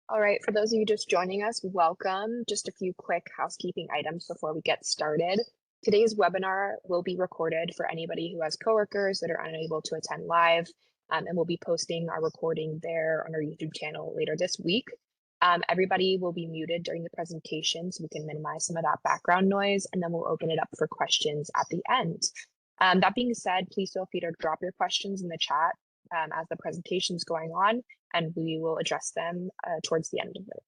All right, for those of you just joining us, welcome. Just a few quick housekeeping items before we get started. Today's webinar will be recorded for anybody who has coworkers that are unable to attend live, and we'll be posting our recording there on our YouTube channel later this week. Everybody will be muted during the presentation so we can minimize some of that background noise, and then we'll open it up for questions at the end. That being said, please feel free to drop your questions in the chat as the presentation is going on, and we will address them towards the end of it.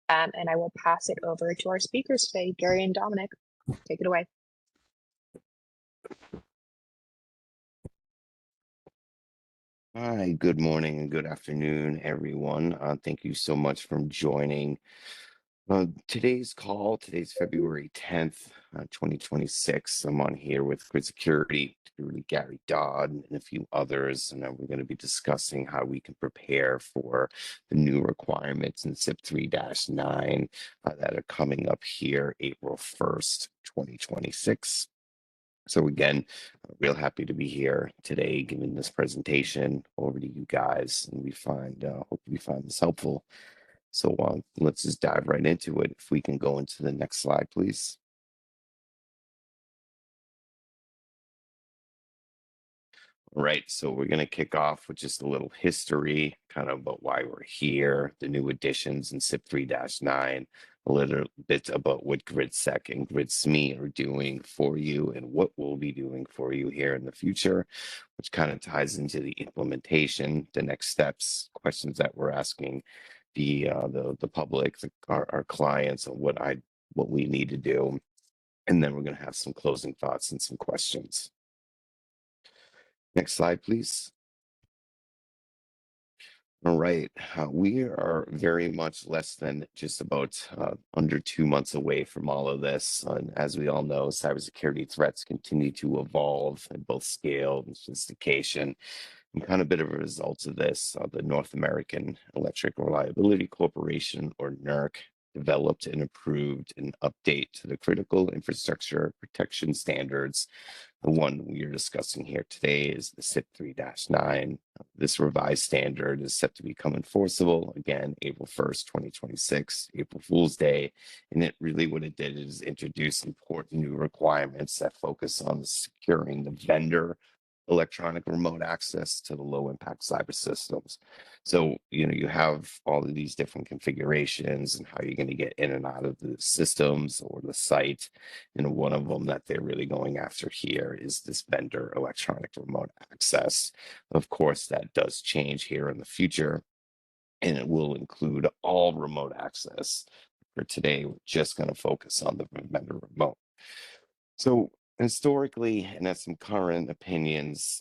And I will pass it over to our speakers today, Gary and Dominic. Take it away. Hi, good morning and good afternoon, everyone. Thank you so much for joining today's call. Today's February 10th, 2026. I'm on here with Grid Security, Gary Dodd, and a few others. And we're going to be discussing how we can prepare for the new requirements in CIP 3-9 that are coming up here April 1st, 2026. So again, real happy to be here today, giving this presentation over to you guys, and hope we find this helpful. So let's just dive right into it. If we can go into the next slide, please. All right, so we're going to kick off with just a little history, kind of about why we're here, the new additions in CIP 3-9, a little bit about what GridSec and GridSme are doing for you and what we'll be doing for you here in the future, which kind of ties into the implementation, the next steps, questions that we're asking the public, our clients, on what we need to do, and then we're going to have some closing thoughts and some questions. Next slide, please. All right, we are very much less than just about under 2 months away from all of this. And as we all know, cybersecurity threats continue to evolve in both scale and sophistication. And kind of a bit of a result of this, the North American Electric Reliability Corporation, or NERC, developed and approved an update to the Critical Infrastructure Protection Standards. The one we are discussing here today is the CIP 3-9. This revised standard is set to become enforceable again April 1st, 2026, April Fool's Day. And what it did is introduce important new requirements that focus on securing the vendor electronic remote access to the low impact cyber systems. So, you have all of these different configurations and how you're going to get in and out of the systems or the site. And one of them that they're really going after here is this vendor electronic remote access. Of course, that does change here in the future, and it will include all remote access. For today, we're just going to focus on the vendor remote. So historically, and as some current opinions,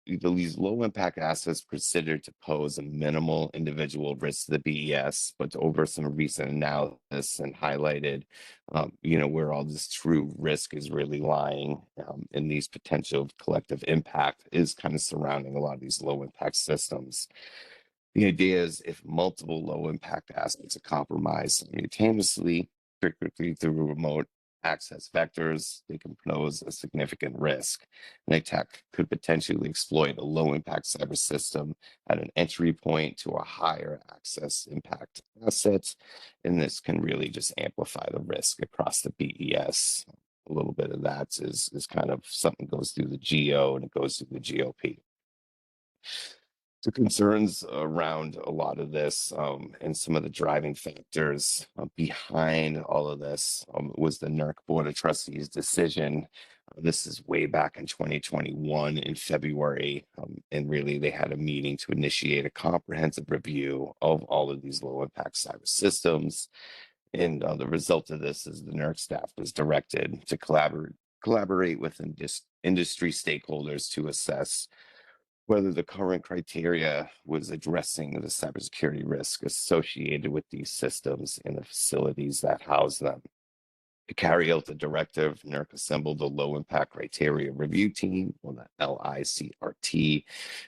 these low impact assets considered to pose a minimal individual risk to the BES, but over some recent analysis and highlighted, where all this true risk is really lying in these potential collective impact is kind of surrounding a lot of these low impact systems. The idea is if multiple low impact assets are compromised simultaneously, particularly through remote access vectors, they can pose a significant risk. An attack could potentially exploit a low impact cyber system at an entry point to a higher access impact asset. And this can really just amplify the risk across the BES. A little bit of that is kind of something goes through the GO and it goes through the GOP. The concerns around a lot of this and some of the driving factors behind all of this was the NERC Board of Trustees decision. This is way back in 2021 in February, and really they had a meeting to initiate a comprehensive review of all of these low impact cyber systems. And the result of this is the NERC staff was directed to collaborate with industry stakeholders to assess whether the current criteria was addressing the cybersecurity risk associated with these systems and the facilities that house them. To carry out the directive, NERC assembled a low impact criteria review team, or the LICRT. It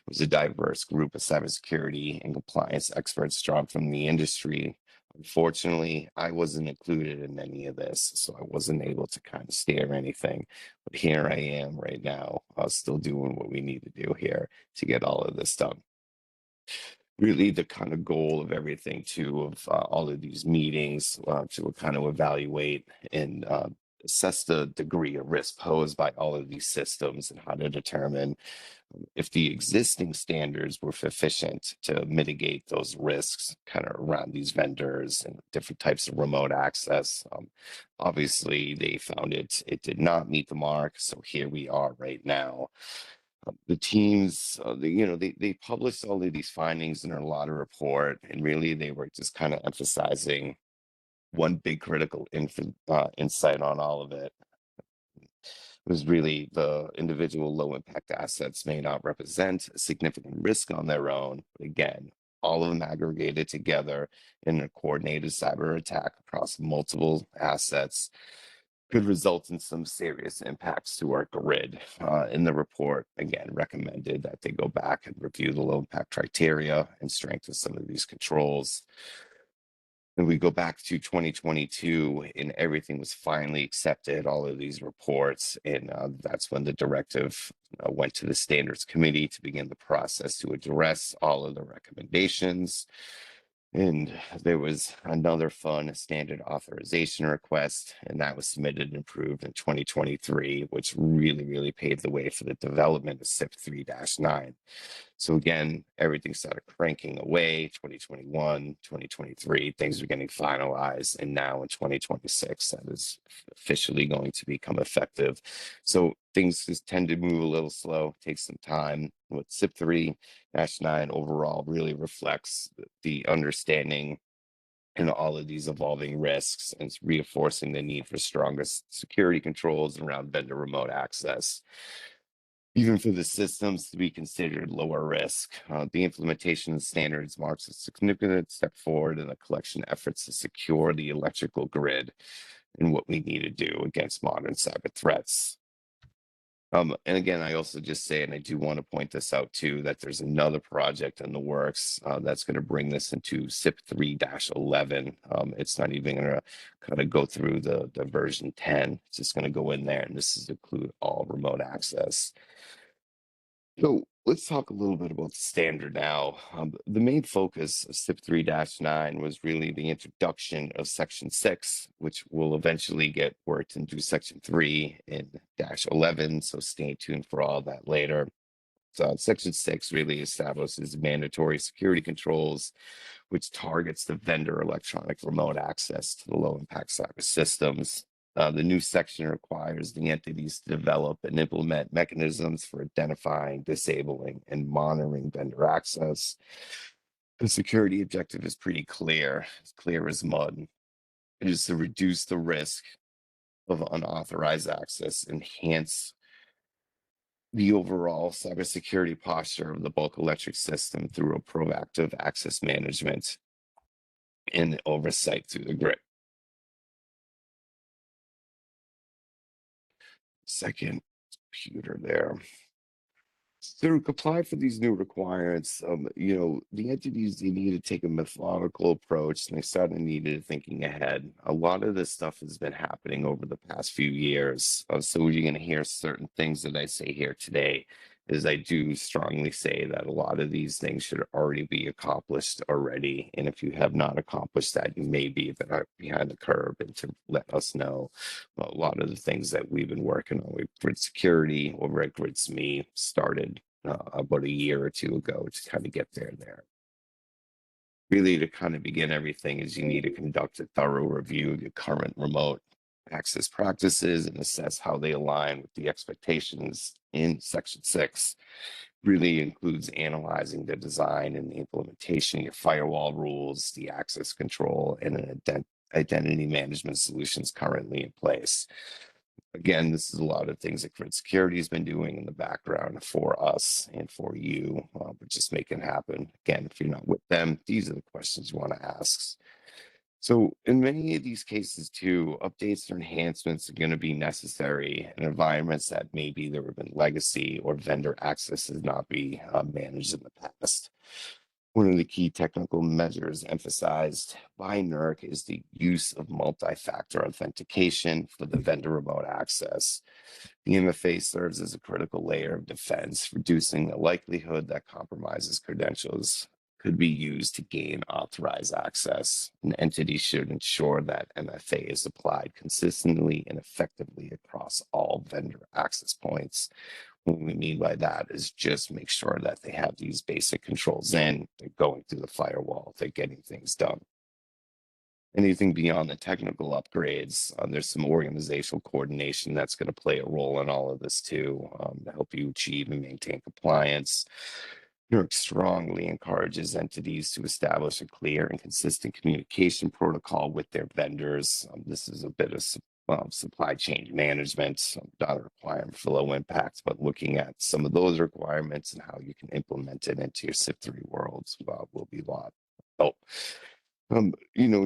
was a diverse group of cybersecurity and compliance experts drawn from the industry. Unfortunately, I wasn't included in any of this, so I wasn't able to kind of steer anything. But here I am right now, still doing what we need to do here to get all of this done. really the kind of goal of everything too, of all of these meetings, to kind of evaluate and assess the degree of risk posed by all of these systems and how to determine if the existing standards were sufficient to mitigate those risks kind of around these vendors and different types of remote access. Obviously, they found it did not meet the mark. So here we are right now. The teams, they published all of these findings in a lot of report, and really they were just kind of emphasizing one big critical insight on all of it was really the individual low impact assets may not represent a significant risk on their own. But again, all of them aggregated together in a coordinated cyber attack across multiple assets could result in some serious impacts to our grid. In the report, again, recommended that they go back and review the low impact criteria and strengthen some of these controls. And we go back to 2022 and everything was finally accepted, all of these reports. And that's when the directive went to the standards committee to begin the process to address all of the recommendations. And there was another fun standard authorization request, and that was submitted and approved in 2023, which really paved the way for the development of CIP 3-9. So again, everything started cranking away, 2021, 2023, things were getting finalized, and now in 2026, that is officially going to become effective. So things just tend to move a little slow, take some time. With CIP 3-9 overall really reflects the understanding and all of these evolving risks, and it's reinforcing the need for stronger security controls around vendor remote access. Even for the systems to be considered lower risk, the implementation of standards marks a significant step forward in the collection efforts to secure the electrical grid and what we need to do against modern cyber threats. And again, I also just say, and I do want to point this out too, that there's another project in the works that's going to bring this into CIP 3-11. It's not even going to kind of go through the version 10. It's just going to go in there, and this is include all remote access. So let's talk a little bit about the standard now. The main focus of CIP 3-9 was really the introduction of Section 6, which will eventually get worked into Section 3 in -11. So stay tuned for all that later. So Section 6 really establishes mandatory security controls, which targets the vendor electronic remote access to the low impact cyber systems. The new section requires the entities to develop and implement mechanisms for identifying, disabling, and monitoring vendor access. The security objective is pretty clear, as clear as mud. It is to reduce the risk of unauthorized access, enhance the overall cybersecurity posture of the bulk electric system through a proactive access management and oversight through the grid. Second computer there. To comply for these new requirements, the entities, they need to take a methodical approach, and they started needed thinking ahead. A lot of this stuff has been happening over the past few years. So you're going to hear certain things that I say here today is I do strongly say that a lot of these things should already be accomplished already. And if you have not accomplished that, you may be behind the curve, and to let us know a lot of the things that we've been working on with grid security over at GridSme started about a year or two ago to kind of get there. Really, to kind of begin everything is you need to conduct a thorough review of your current remote access practices and assess how they align with the expectations in Section 6. Really includes analyzing the design and the implementation of your firewall rules, the access control, and an identity management solutions currently in place. Again, this is a lot of things that Grid Security has been doing in the background for us and for you, but just make it happen. Again, if you're not with them, these are the questions you want to ask. So in many of these cases too, updates or enhancements are going to be necessary in environments that maybe there have been legacy or vendor access has not been managed in the past. One of the key technical measures emphasized by NERC is the use of multi-factor authentication for the vendor remote access. The MFA serves as a critical layer of defense, reducing the likelihood that compromises credentials could be used to gain authorized access. An entity should ensure that MFA is applied consistently and effectively across all vendor access points. What we mean by that is just make sure that they have these basic controls in, they're going through the firewall, they're getting things done. Anything beyond the technical upgrades, there's some organizational coordination that's going to play a role in all of this too, to help you achieve and maintain compliance. York strongly encourages entities to establish a clear and consistent communication protocol with their vendors. This is a bit of supply chain management, not a requirement for low impact, but looking at some of those requirements and how you can implement it into your CIP3 worlds will be a lot.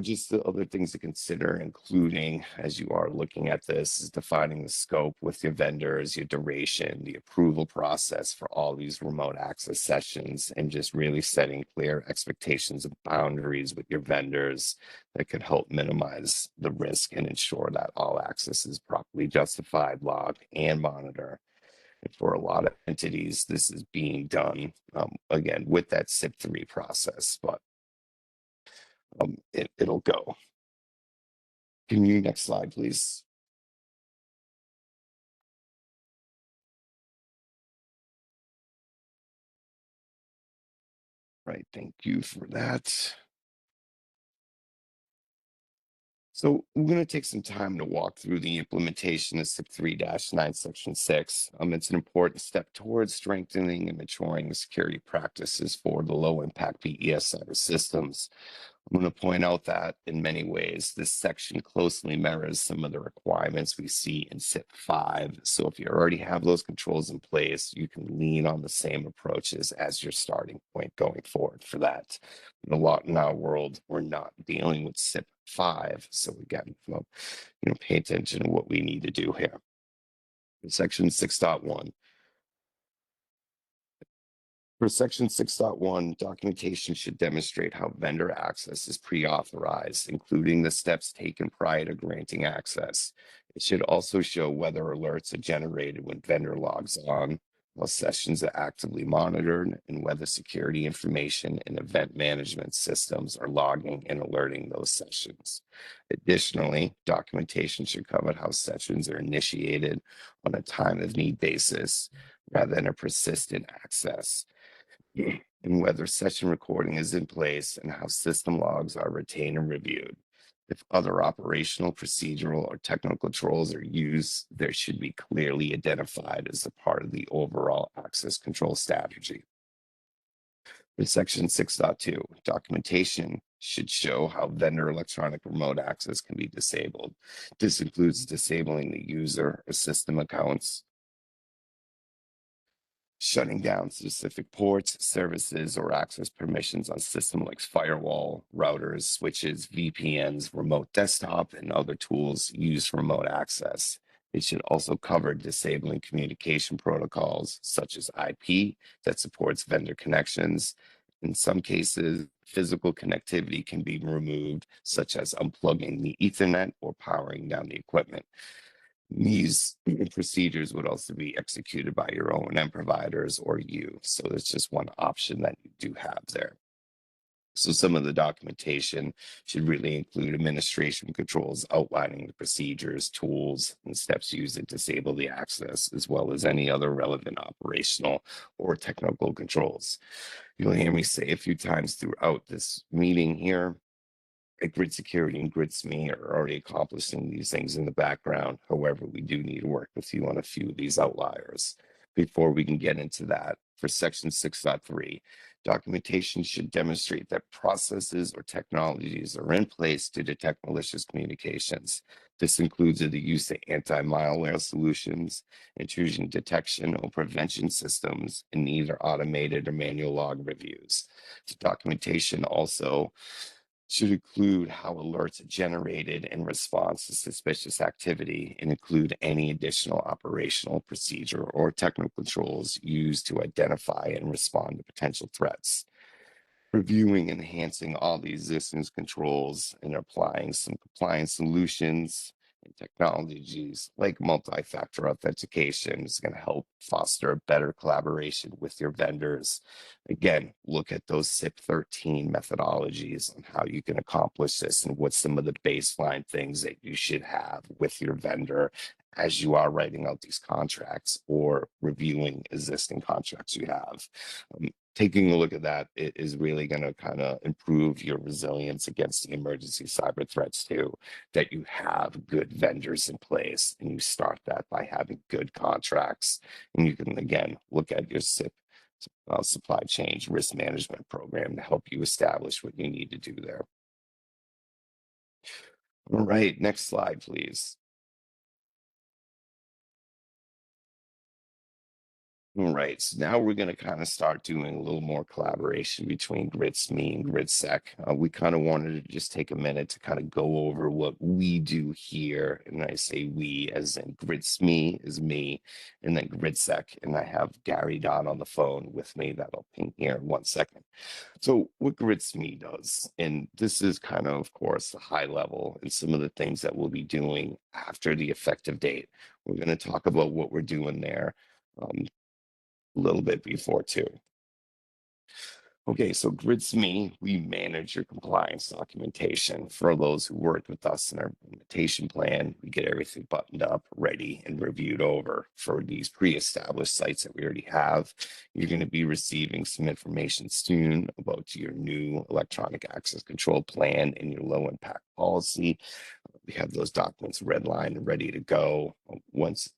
Just the other things to consider, including as you are looking at this, is defining the scope with your vendors, your duration, the approval process for all these remote access sessions, and just really setting clear expectations and boundaries with your vendors that could help minimize the risk and ensure that all access is properly justified, logged, and monitored. And for a lot of entities, this is being done, again, with that CIP3 process, but it'll go. Can you next slide, please? Right, thank you for that. So we're going to take some time to walk through the implementation of CIP 3-9 Section 6. It's an important step towards strengthening and maturing the security practices for the low impact PES cyber systems. I'm going to point out that in many ways, this section closely mirrors some of the requirements we see in CIP 5. So if you already have those controls in place, you can lean on the same approaches as your starting point going forward for that. In a lot in our world, we're not dealing with CIP 5. So again, pay attention to what we need to do here. In section 6.1. For section 6.1, documentation should demonstrate how vendor access is pre-authorized, including the steps taken prior to granting access. It should also show whether alerts are generated when vendor logs on, while sessions are actively monitored, and whether security information and event management systems are logging and alerting those sessions. Additionally, documentation should cover how sessions are initiated on a time of need basis rather than a persistent access, and whether session recording is in place and how system logs are retained and reviewed. If other operational, procedural, or technical controls are used, they should be clearly identified as a part of the overall access control strategy. In section 6.2, documentation should show how vendor electronic remote access can be disabled. This includes disabling the user or system accounts, shutting down specific ports, services, or access permissions on systems like firewall, routers, switches, VPNs, remote desktop, and other tools used for remote access. It should also cover disabling communication protocols such as IP that supports vendor connections. In some cases, physical connectivity can be removed, such as unplugging the Ethernet or powering down the equipment. These procedures would also be executed by your O&M providers or you. So there's just one option that you do have there. So some of the documentation should really include administration controls outlining the procedures, tools, and steps used to disable the access, as well as any other relevant operational or technical controls. You'll hear me say a few times throughout this meeting here, Grid Security and GridSme are already accomplishing these things in the background. However, we do need to work with you on a few of these outliers. Before we can get into that, for section 6.3, documentation should demonstrate that processes or technologies are in place to detect malicious communications. This includes the use of anti-malware solutions, intrusion detection or prevention systems, and either automated or manual log reviews. The documentation also should include how alerts are generated in response to suspicious activity and include any additional operational, procedure, or technical controls used to identify and respond to potential threats. Reviewing and enhancing all the existing controls and applying some compliance solutions And technologies like multi-factor authentication is going to help foster a better collaboration with your vendors. Again, look at those CIP 13 methodologies and how you can accomplish this and what's some of the baseline things that you should have with your vendor as you are writing out these contracts or reviewing existing contracts you have. Taking a look at that, it is really going to kind of improve your resilience against the emergency cyber threats too, that you have good vendors in place, and you start that by having good contracts. And you can, again, look at your SIP supply chain risk management program to help you establish what you need to do there. All right, next slide, please. All right, so now we're going to kind of start doing a little more collaboration between GridSme and GridSec. We kind of wanted to just take a minute to kind of go over what we do here. And I say we as in GridSme is me, and then GridSec. And I have Gary Dodd on the phone with me that I'll ping here in 1 second. So what GridSme does, and this is kind of course, the high level and some of the things that we'll be doing after the effective date. We're going to talk about what we're doing there. A little bit before too. Okay, so GridSme, we manage your compliance documentation. For those who worked with us in our implementation plan, we get everything buttoned up, ready, and reviewed over. For these pre-established sites that we already have, you're going to be receiving some information soon about your new electronic access control plan and your low impact policy. We have those documents redlined and ready to go. Once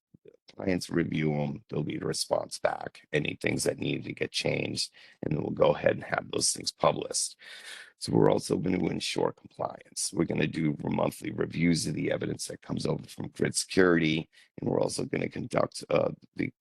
clients review them, there'll be a response back, any things that need to get changed, and then we'll go ahead and have those things published. So we're also going to ensure compliance. We're going to do monthly reviews of the evidence that comes over from grid security, and we're also going to conduct the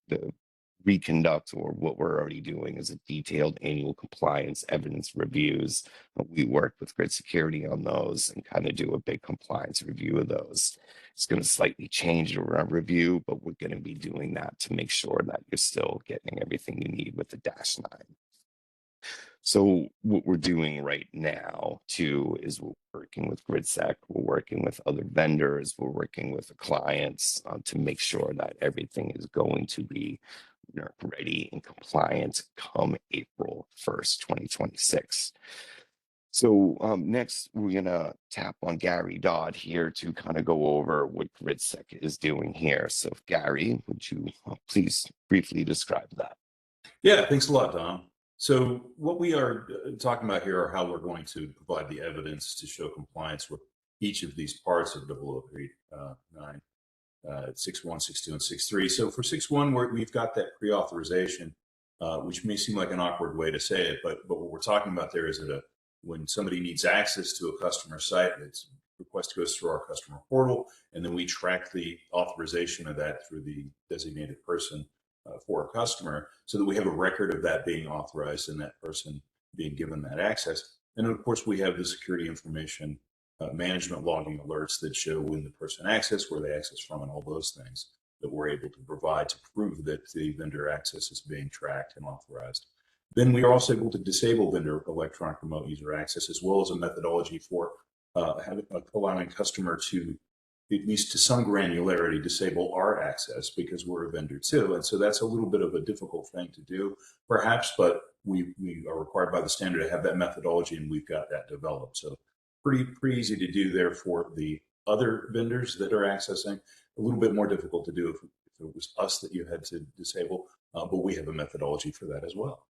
reconduct, or what we're already doing is a detailed annual compliance evidence reviews. We work with grid security on those and kind of do a big compliance review of those. It's going to slightly change our review, but we're going to be doing that to make sure that you're still getting everything you need with the -9. So what we're doing right now too is we're working with GridSec, we're working with other vendors, we're working with the clients to make sure that everything is going to be ready and compliant come April 1st, 2026. So next, we're going to tap on Gary Dodd here to kind of go over what GridSec is doing here. So Gary, would you please briefly describe that? Yeah, thanks a lot, Don. So what we are talking about here are how we're going to provide the evidence to show compliance with each of these parts of 009. 6.1, 6.2, and 6.3. So for 6.1, we've got that pre-authorization, which may seem like an awkward way to say it, but what we're talking about there is that when somebody needs access to a customer site, its request goes through our customer portal, and then we track the authorization of that through the designated person for a customer, so that we have a record of that being authorized and that person being given that access. And then, of course, we have the security information management logging alerts that show when the person accessed, where they access from, and all those things that we're able to provide to prove that the vendor access is being tracked and authorized. Then we are also able to disable vendor electronic remote user access, as well as a methodology for allowing customer to, at least to some granularity, disable our access, because we're a vendor too. And so that's a little bit of a difficult thing to do, perhaps, but we are required by the standard to have that methodology, and we've got that developed. So pretty easy to do there for the other vendors that are accessing. A little bit more difficult to do if it was us that you had to disable, but we have a methodology for that as well.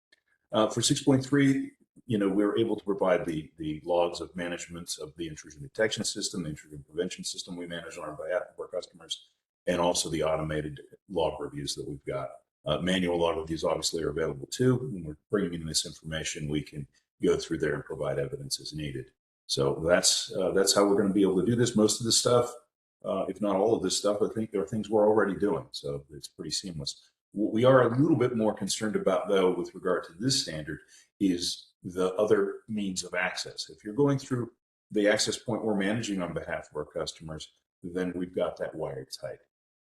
For 6.3, we're able to provide the logs of management of the intrusion detection system, the intrusion prevention system we manage on behalf of our customers, and also the automated log reviews that we've got. Manual log reviews obviously are available too. When we're bringing in this information, we can go through there and provide evidence as needed. So that's how we're going to be able to do this. Most of this stuff, if not all of this stuff, I think there are things we're already doing. So it's pretty seamless. What we are a little bit more concerned about, though, with regard to this standard, is the other means of access. If you're going through the access point we're managing on behalf of our customers, then we've got that wired tight.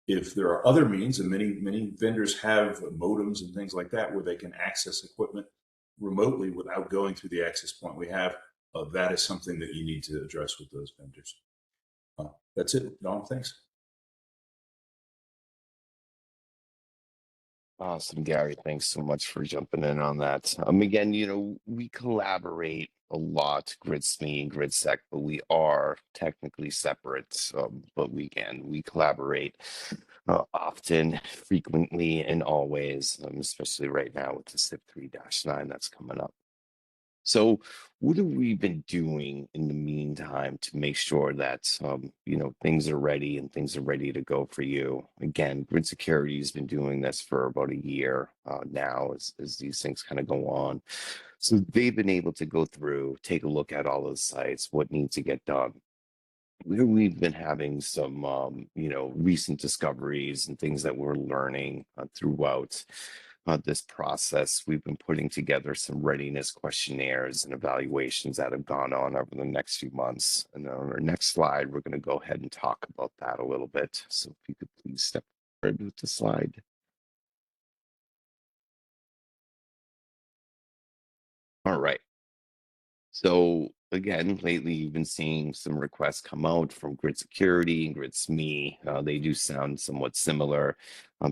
If there are other means, and many vendors have modems and things like that, where they can access equipment remotely without going through the access point we have, that is something that you need to address with those vendors. That's it, Don. Thanks. Awesome, Gary. Thanks so much for jumping in on that. Again, we collaborate a lot, GridSme and GridSec, but we are technically separate. But we collaborate often, frequently, and always, especially right now with the CIP 3-9 that's coming up. So what have we been doing in the meantime to make sure that things are ready and things are ready to go for you? Again, Grid Security has been doing this for about a year now as these things kind of go on. So they've been able to go through, take a look at all those sites, what needs to get done. We've been having some recent discoveries and things that we're learning throughout this process. We've been putting together some readiness questionnaires and evaluations that have gone on over the next few months. And on our next slide, we're going to go ahead and talk about that a little bit. So if you could please step forward with the slide. All right. So again, lately you've been seeing some requests come out from Grid Security and GridSme. They do sound somewhat similar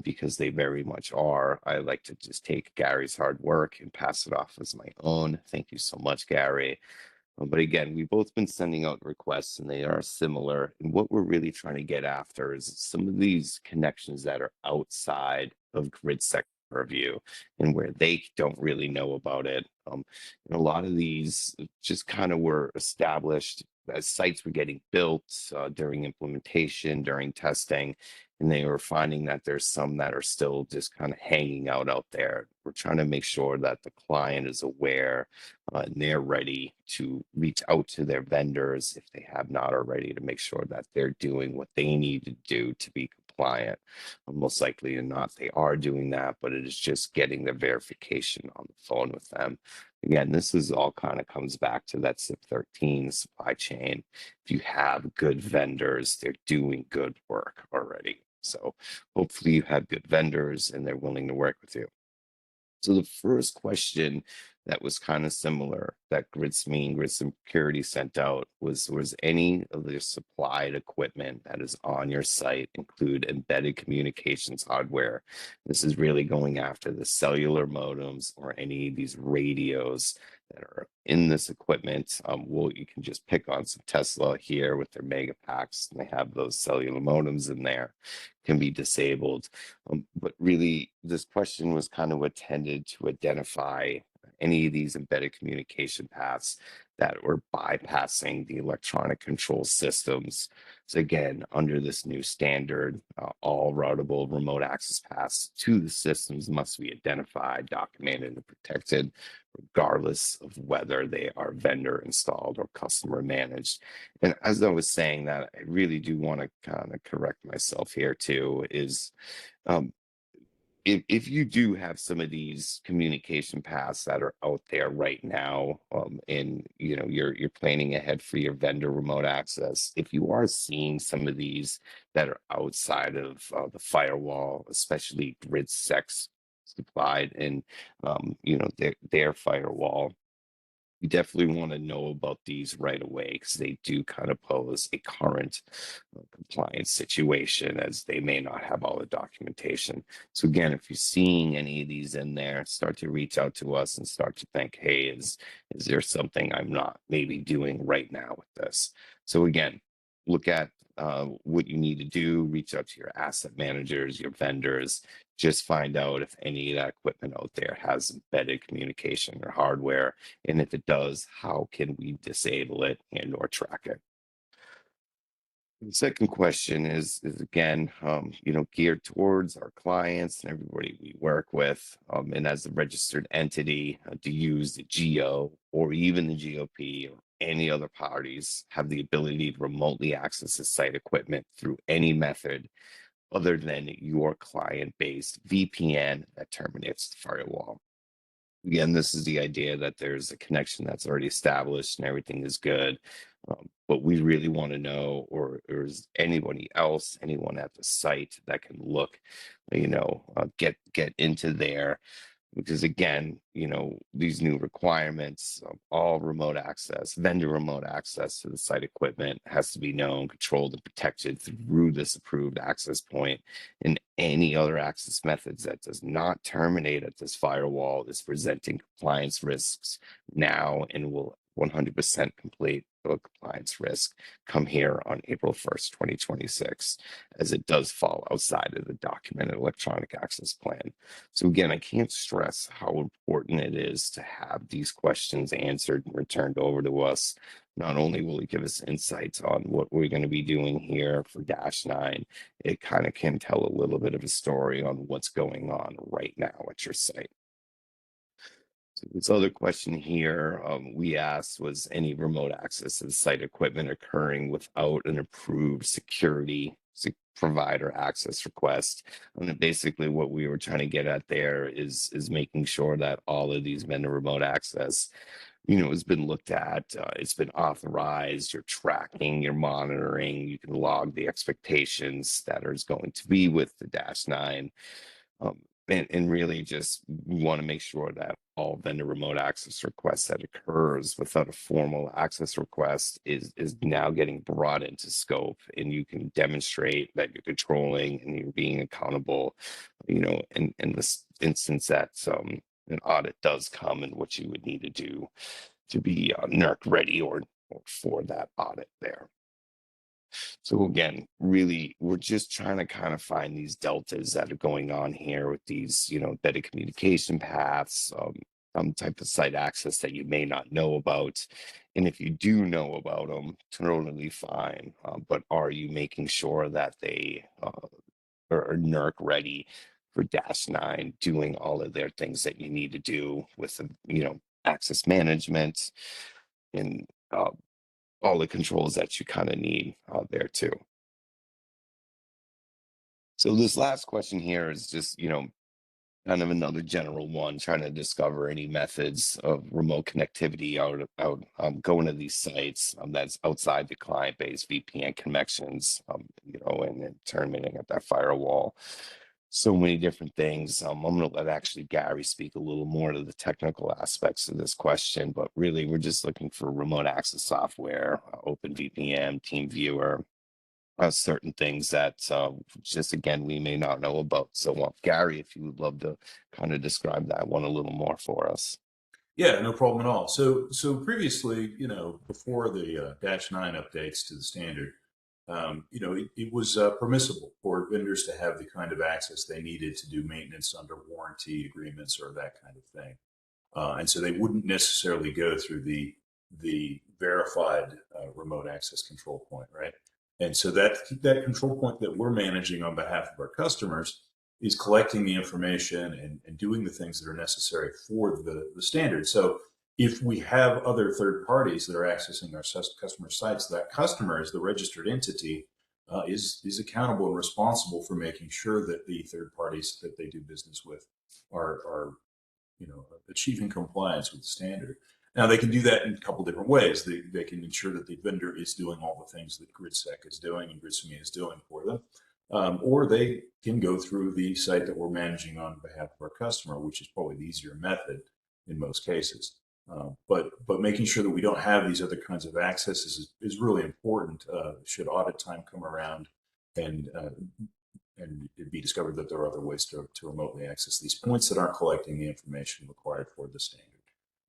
because they very much are. I like to just take Gary's hard work and pass it off as my own. Thank you so much, Gary. But again, we've both been sending out requests and they are similar. And what we're really trying to get after is some of these connections that are outside of GridSec purview and where they don't really know about it. And a lot of these just kind of were established as sites were getting built during implementation, during testing, and they were finding that there's some that are still just kind of hanging out there. We're trying to make sure that the client is aware and they're ready to reach out to their vendors if they have not already to make sure that they're doing what they need to do to be compliant. Most likely or not, they are doing that, but it is just getting the verification on the phone with them. Again, this is all kind of comes back to that CIP 13 supply chain. If you have good vendors, they're doing good work already. So hopefully you have good vendors and they're willing to work with you. So the first question that was kind of similar that GridSme and Grid Security sent out was any of the supplied equipment that is on your site include embedded communications hardware? This is really going after the cellular modems or any of these radios that are in this equipment. Well, you can just pick on some Tesla here with their mega packs, and they have those cellular modems in there, can be disabled. But really, this question was kind of intended to identify any of these embedded communication paths that were bypassing the electronic control systems. So again, under this new standard, all routable remote access paths to the systems must be identified, documented, and protected, regardless of whether they are vendor installed or customer managed. And as I was saying that, I really do want to kind of correct myself here too, is if you do have some of these communication paths that are out there right now, and you're planning ahead for your vendor remote access, if you are seeing some of these that are outside of the firewall, especially GridSec supplied and their firewall, you definitely want to know about these right away because they do kind of pose a current compliance situation as they may not have all the documentation. So again, if you're seeing any of these in there, start to reach out to us and start to think, hey, is there something I'm not maybe doing right now with this? So again, look at what you need to do, reach out to your asset managers, your vendors, just find out if any of that equipment out there has embedded communication or hardware. And if it does, how can we disable it and or track it? The second question is again, geared towards our clients and everybody we work with. And as a registered entity, to use the GO or even the GOP or any other parties have the ability to remotely access the site equipment through any method other than your client-based VPN that terminates the firewall. Again, this is the idea that there's a connection that's already established and everything is good. But we really want to know, or is anybody else, anyone at the site that can look, get into there, because again, these new requirements, all remote access, vendor remote access to the site equipment has to be known, controlled, and protected through this approved access point, and any other access methods that does not terminate at this firewall is presenting compliance risks now and will 100% complete the compliance risk come here on April 1st, 2026, as it does fall outside of the documented electronic access plan. So again, I can't stress how important it is to have these questions answered and returned over to us. Not only will it give us insights on what we're going to be doing here for -9, it kind of can tell a little bit of a story on what's going on right now at your site. So this other question here we asked was any remote access to the site equipment occurring without an approved security provider access request. And basically what we were trying to get at there is making sure that all of these vendor remote access has been looked at, it's been authorized, you're tracking, you're monitoring, you can log the expectations that is going to be with the -9. And really just want to make sure that all vendor remote access requests that occurs without a formal access request is now getting brought into scope, and you can demonstrate that you're controlling and you're being accountable, in this instance that an audit does come, and what you would need to do to be NERC ready or for that audit there. So again, really, we're just trying to kind of find these deltas that are going on here with these, embedded communication paths, some type of site access that you may not know about. And if you do know about them, totally fine. But are you making sure that they are NERC ready for -9, doing all of their things that you need to do with, access management and all the controls that you kind of need there too. So this last question here is just, kind of another general one, trying to discover any methods of remote connectivity out going to these sites that's outside the client-based VPN connections, and then terminating at that firewall. So many different things. I'm going to let actually Gary speak a little more to the technical aspects of this question, but really we're just looking for remote access software, OpenVPN, TeamViewer, certain things that just again we may not know about. So Gary, if you would love to kind of describe that one a little more for us. Yeah, no problem at all. So previously, before the -9 updates to the standard, it was permissible for vendors to have the kind of access they needed to do maintenance under warranty agreements or that kind of thing. And so they wouldn't necessarily go through the verified remote access control point, right? And so that control point that we're managing on behalf of our customers is collecting the information and doing the things that are necessary for the standard. So if we have other third parties that are accessing our customer sites, that customer is the registered entity, is accountable and responsible for making sure that the third parties that they do business with are achieving compliance with the standard. Now, they can do that in a couple different ways. They can ensure that the vendor is doing all the things that GridSec is doing and GridSemi is doing for them. Or they can go through the site that we're managing on behalf of our customer, which is probably the easier method in most cases. But making sure that we don't have these other kinds of accesses is really important. Should audit time come around and it'd be discovered that there are other ways to remotely access these points that aren't collecting the information required for the standard.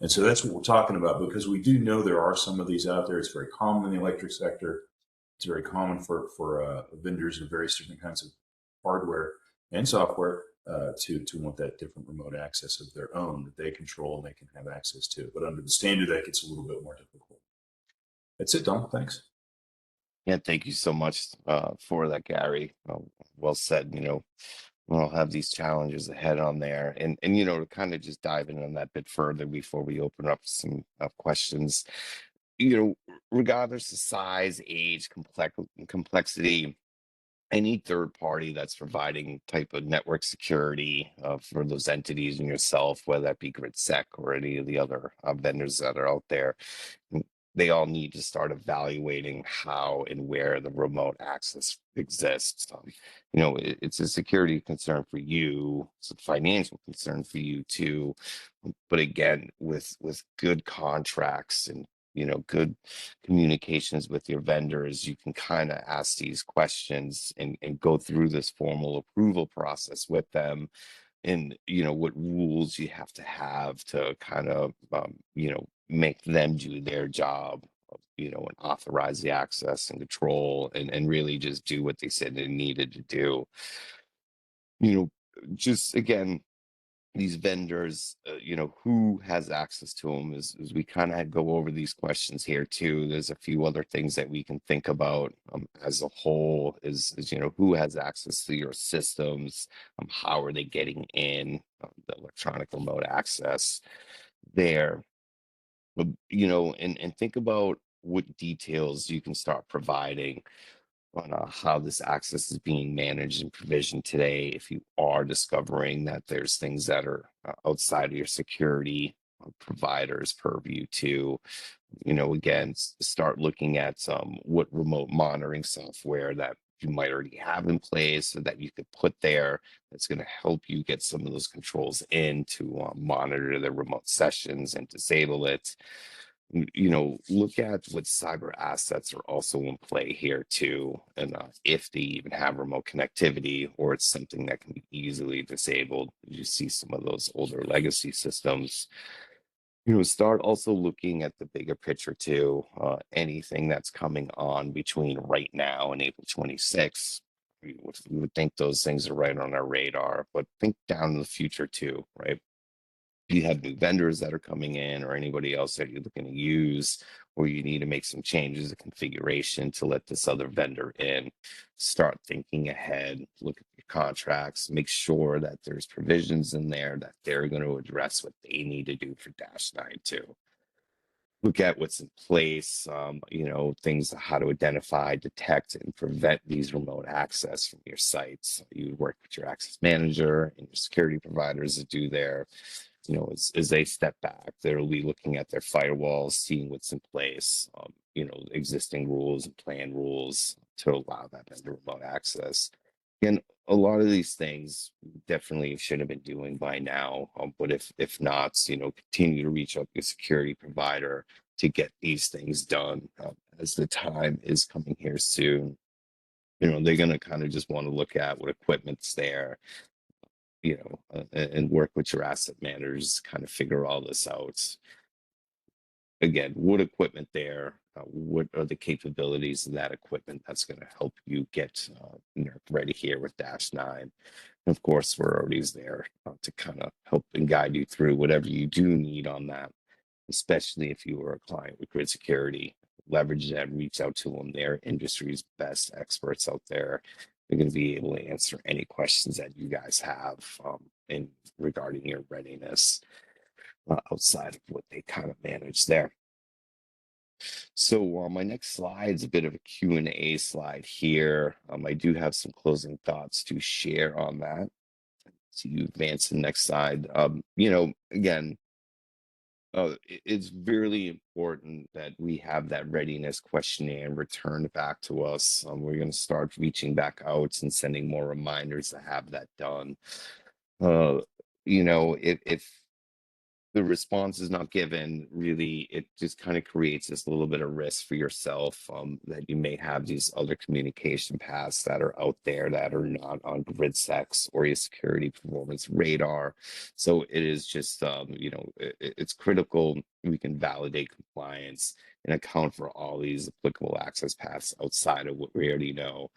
And so that's what we're talking about, because we do know there are some of these out there. It's very common in the electric sector. It's very common for vendors of various different kinds of hardware and software to want that different remote access of their own that they control and they can have access to. But under the standard, that gets a little bit more difficult. That's it, Don. Thanks. Yeah, thank you so much for that, Gary. Well said. We'll have these challenges ahead on there, and to kind of just dive in on that bit further before we open up some questions. Regardless of size, age, complexity, any third party that's providing type of network security for those entities and yourself, whether that be GridSec or any of the other vendors that are out there, they all need to start evaluating how and where the remote access exists. It's a security concern for you, it's a financial concern for you too. But again, with good contracts and good communications with your vendors, you can kind of ask these questions and go through this formal approval process with them, and what rules you have to kind of make them do their job, and authorize the access and control, and really just do what they said they needed to do. Just again, these vendors, who has access to them, is we kind of go over these questions here too. There's a few other things that we can think about as a whole is who has access to your systems, how are they getting in, the electronic remote access there. But and think about what details you can start providing on how this access is being managed and provisioned today. If you are discovering that there's things that are outside of your security providers purview to, again, start looking at what remote monitoring software that you might already have in place so that you could put there that's going to help you get some of those controls in to monitor the remote sessions and disable it. Look at what cyber assets are also in play here too, and if they even have remote connectivity, or it's something that can be easily disabled. You see some of those older legacy systems. Start also looking at the bigger picture too. Anything that's coming on between right now and April 26th, we would think those things are right on our radar, but think down in the future too, right? You have new vendors that are coming in, or anybody else that you're looking to use, or you need to make some changes to configuration to let this other vendor in. Start thinking ahead, look at your contracts, make sure that there's provisions in there that they're going to address what they need to do for -9 too. Look at what's in place, things, how to identify, detect, and prevent these remote access from your sites. You work with your access manager and your security providers to do their, as they step back, they'll be looking at their firewalls, seeing what's in place, existing rules and plan rules to allow that vendor remote access. And a lot of these things definitely should have been doing by now, but if not, continue to reach out to your security provider to get these things done, as the time is coming here soon. They're going to kind of just want to look at what equipment's there, and work with your asset managers, kind of figure all this out. Again, what equipment there, what are the capabilities of that equipment that's going to help you get ready here with -9. And of course, we're already there to kind of help and guide you through whatever you do need on that, especially if you are a client with Grid Security. Leverage that, reach out to them. They're industry's best experts out there. They're going to be able to answer any questions that you guys have in regarding your readiness outside of what they kind of manage there. So my next slide is a bit of a Q&A slide here. I do have some closing thoughts to share on that. So you advance to the next slide. Again, it's really important that we have that readiness questionnaire returned back to us. We're going to start reaching back out and sending more reminders to have that done. If the response is not given, really, it just kind of creates this little bit of risk for yourself, that you may have these other communication paths that are out there that are not on GridSec's or your security performance radar. So it is just, it's critical we can validate compliance and account for all these applicable access paths outside of what we already know.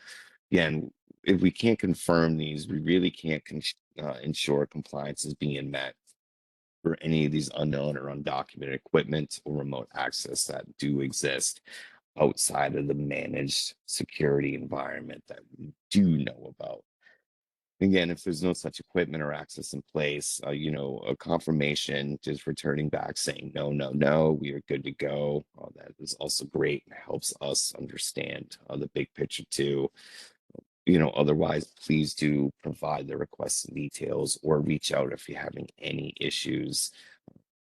Again, if we can't confirm these, we really can't ensure compliance is being met for any of these unknown or undocumented equipment or remote access that do exist outside of the managed security environment that we do know about. Again, if there's no such equipment or access in place, a confirmation just returning back saying, no, we are good to go. That is also great and helps us understand the big picture too. Otherwise, please do provide the requested details or reach out if you're having any issues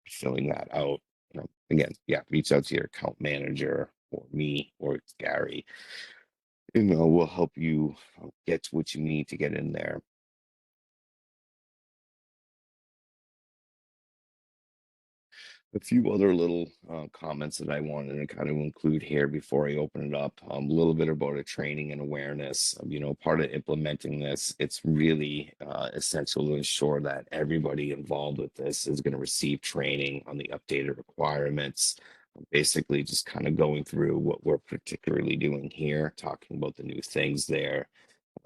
filling that out. again, yeah, reach out to your account manager or me or Gary. We'll help you get what you need to get in there. A few other little comments that I wanted to kind of include here before I open it up. A little bit about a training and awareness. Part of implementing this, it's really essential to ensure that everybody involved with this is going to receive training on the updated requirements. Basically, just kind of going through what we're particularly doing here, talking about the new things there.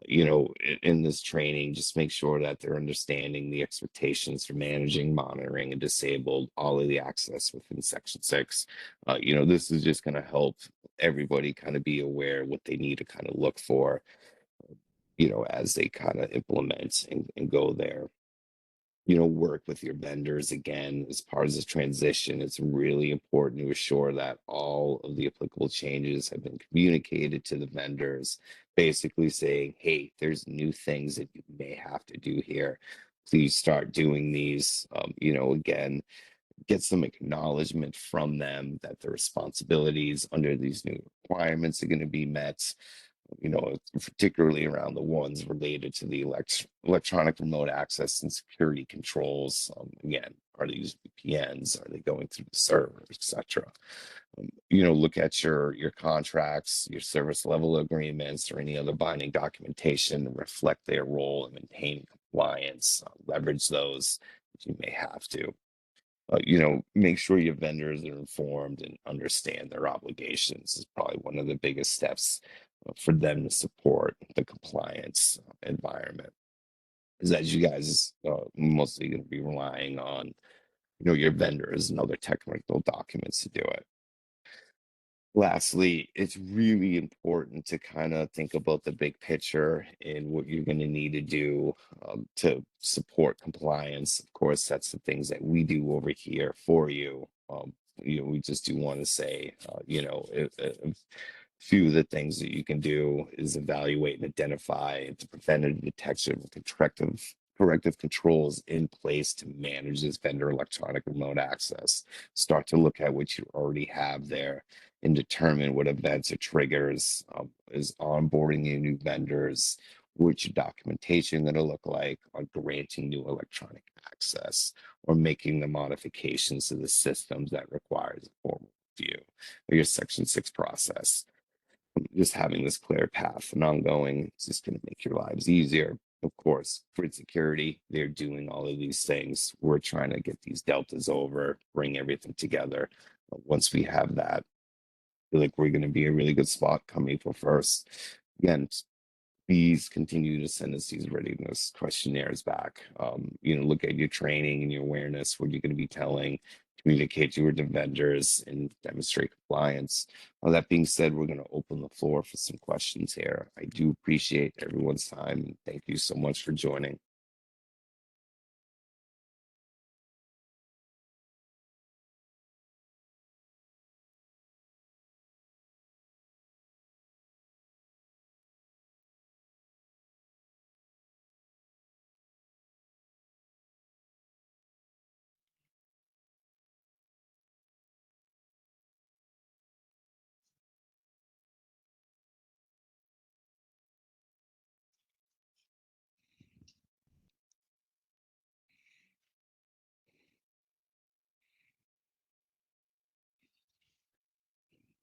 In this training, just make sure that they're understanding the expectations for managing, monitoring, and disabled all of the access within Section 6. This is just going to help everybody kind of be aware what they need to kind of look for, as they kind of implement and go there. Work with your vendors again as part of this transition. It's really important to assure that all of the applicable changes have been communicated to the vendors, basically saying, hey, there's new things that you may have to do here. Please start doing these. Again, get some acknowledgement from them that the responsibilities under these new requirements are going to be met, particularly around the ones related to the electronic remote access and security controls. Again, are these VPNs? Are they going through the server, etc.? Look at your contracts, your service level agreements, or any other binding documentation to reflect their role in maintaining compliance. Leverage those if you may have to. Make sure your vendors are informed and understand their obligations is probably one of the biggest steps for them to support the compliance environment. Is as you guys mostly going to be relying on, your vendors and other technical documents to do it. Lastly, it's really important to kind of think about the big picture and what you're going to need to do to support compliance. Of course, that's the things that we do over here for you. We just do want to say, a few of the things that you can do is evaluate and identify the preventative detection and corrective controls in place to manage this vendor electronic remote access. Start to look at what you already have there and determine what events or triggers is onboarding new vendors, which documentation going to look like on granting new electronic access or making the modifications to the systems that requires a formal review of your Section 6 process. Just having this clear path and ongoing is just going to make your lives easier. Of course, grid security, they're doing all of these things. We're trying to get these deltas over, bring everything together. Once we have that, I feel like we're going to be a really good spot come April 1st. Again, please continue to send us these readiness questionnaires back. Look at your training and your awareness, what you're going to be telling, communicate to your vendors, and demonstrate compliance. That being said, we're going to open the floor for some questions here. I do appreciate everyone's time. Thank you so much for joining.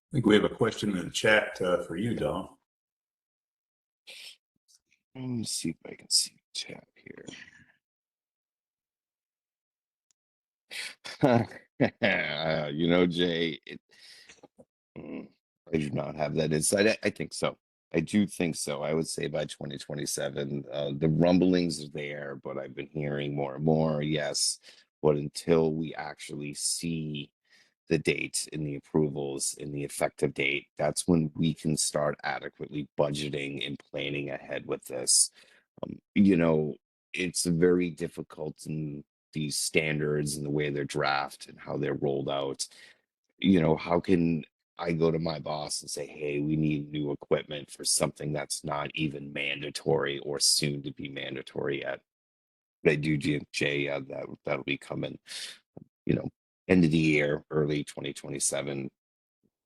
I think we have a question in the chat for you, Dom. Let me see if I can see the chat here. Jay, I do not have that insight. I think so. I do think so. I would say by 2027, the rumblings are there, but I've been hearing more and more, yes. But until we actually see the date and the approvals and the effective date, that's when we can start adequately budgeting and planning ahead with this. It's very difficult in these standards and the way they're drafted and how they're rolled out. How can I go to my boss and say, hey, we need new equipment for something that's not even mandatory or soon to be mandatory yet? But I do, Jay, that'll be coming, end of the year, early 2027.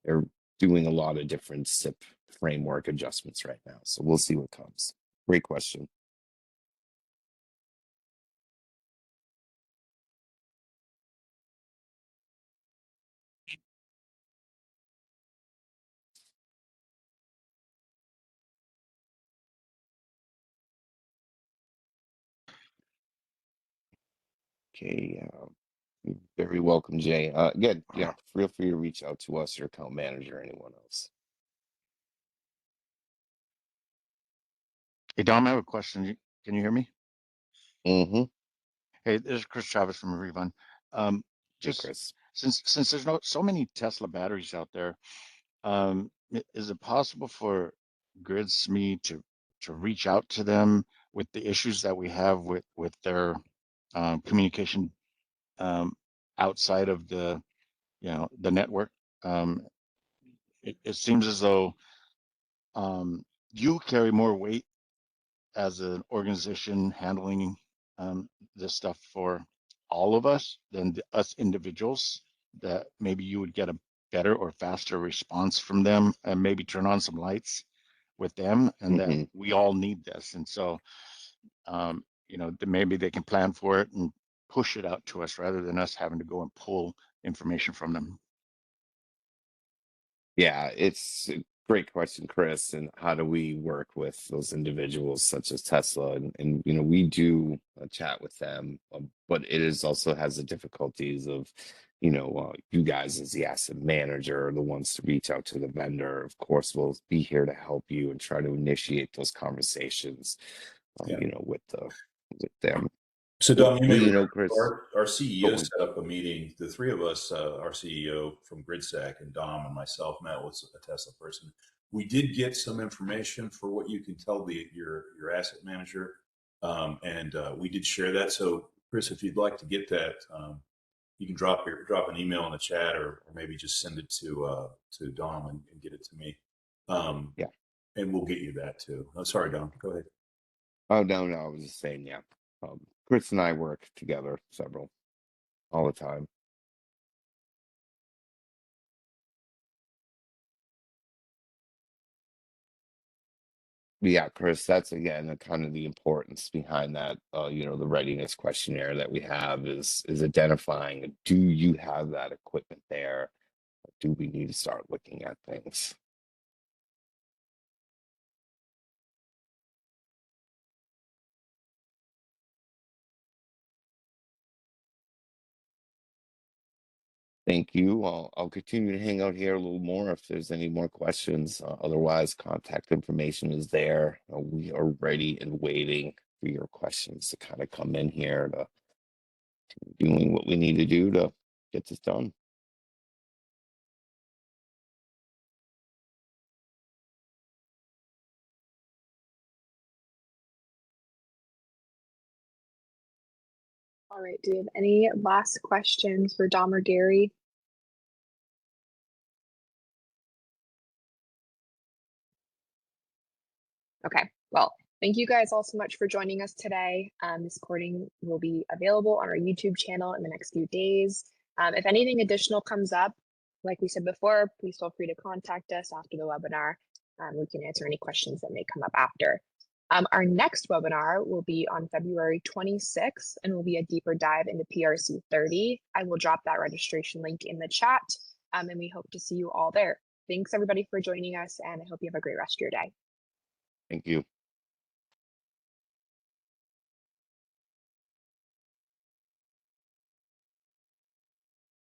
They're doing a lot of different CIP framework adjustments right now. So we'll see what comes. Great question. Okay, you're very welcome, Jay. Again, yeah, feel free to reach out to us, your account manager, anyone else. Hey, Dom, I have a question. Can you hear me? Mm-hmm. Hey, this is Chris Travis from Revon. Hey, Just Chris. since there's so many Tesla batteries out there, is it possible for GridSme to reach out to them with the issues that we have with their communication outside of the the network? It seems as though you carry more weight as an organization handling this stuff for all of us than us individuals, that maybe you would get a better or faster response from them and maybe turn on some lights with them, and that we all need this. And so, maybe they can plan for it and push it out to us rather than us having to go and pull information from them. Yeah, it's a great question, Chris. And how do we work with those individuals such as Tesla? And we do chat with them, but it is also has the difficulties of, you guys as the asset manager are the ones to reach out to the vendor. Of course, we'll be here to help you and try to initiate those conversations, with them. So, Dom, you may Chris, our CEO set up a meeting. The three of us, our CEO from GridStack and Dom and myself, met with a Tesla person. We did get some information for what you can tell your asset manager, and we did share that. So, Chris, if you'd like to get that, you can drop an email in the chat, or maybe just send it to Dom and get it to me. Yeah, and we'll get you that too. Oh, sorry, Dom. Go ahead. Oh, no, I was just saying, yeah. Chris and I work together all the time. Yeah, Chris, that's again kind of the importance behind that. The readiness questionnaire that we have is identifying, do you have that equipment there? Do we need to start looking at things? Thank you. I'll continue to hang out here a little more if there's any more questions. Otherwise, contact information is there. We are ready and waiting for your questions to kind of come in here to doing what we need to do to get this done. All right, do you have any last questions for Dom or Gary? Okay, well, thank you guys all so much for joining us today. This recording will be available on our YouTube channel in the next few days. If anything additional comes up, like we said before, please feel free to contact us after the webinar. We can answer any questions that may come up after. Our next webinar will be on February 26th and will be a deeper dive into PRC 30. I will drop that registration link in the chat, and we hope to see you all there. Thanks everybody for joining us, and I hope you have a great rest of your day. Thank you.